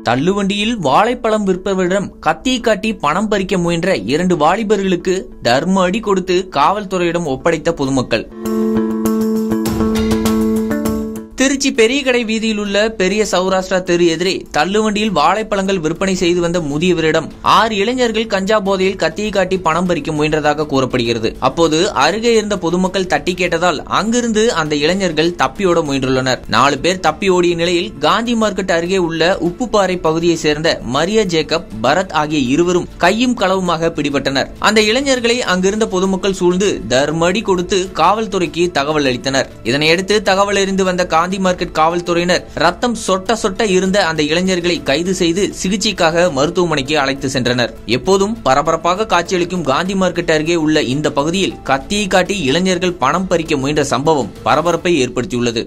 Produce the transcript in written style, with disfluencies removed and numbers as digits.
தள்ளுவண்டியில் வாழைப்பழம் விற்பவரிடம் கத்தி காட்டி பணம் பறிக்க முயன்ற 2 வாலிபர்களுக்கு தர்ம அடி கொடுத்து காவல்துறையிடம் ஒப்படைத்த பொதுமக்கள். திருச்சி பெரிய கடை வீதியில் உள்ள பெரிய சௌராஷ்டிரா தெரு எதிரே தள்ளுவண்டியில் வாழைப்பழங்கள் விற்பனை செய்து வந்த முதியவரிடம் 6 இளைஞர்கள் கஞ்சா போதையில் கத்தியை காட்டி பணம் பறிக்க முயன்றதாக கூறப்படுகிறது. அப்போது அருகே இருந்த பொதுமக்கள் தட்டி கேட்டதால் அங்கிருந்து அந்த இளைஞர்கள் தப்பியோட முயன்றுள்ளனர். 4 பேர் தப்பி ஓடிய நிலையில் காந்தி மார்க்கெட் அருகே உள்ள உப்புப்பாறை பகுதியை சேர்ந்த மரியா ஜேக்கப், பரத் ஆகிய இருவரும் கையும் களவுமாக பிடிபட்டனர். அந்த இளைஞர்களை அங்கிருந்த பொதுமக்கள் சூழ்ந்து தர்மடி கொடுத்து காவல்துறைக்கு தகவல் அளித்தனர். இதனையடுத்து தகவல் அறிந்து வந்த காந்தி மார்க்கெட் காவல்துறையினர் ரத்தம் சொட்ட சொட்ட இருந்த அந்த இளைஞர்களை கைது செய்து சிகிச்சைக்காக மருத்துவமனைக்கு அழைத்து சென்றனர். எப்போதும் பரபரப்பாக காட்சியளிக்கும் காந்தி மார்க்கெட் அருகே உள்ள இந்த பகுதியில் கத்தியை காட்டி இளைஞர்கள் பணம் பறிக்க முயன்ற சம்பவம் பரபரப்பை ஏற்படுத்தியுள்ளது.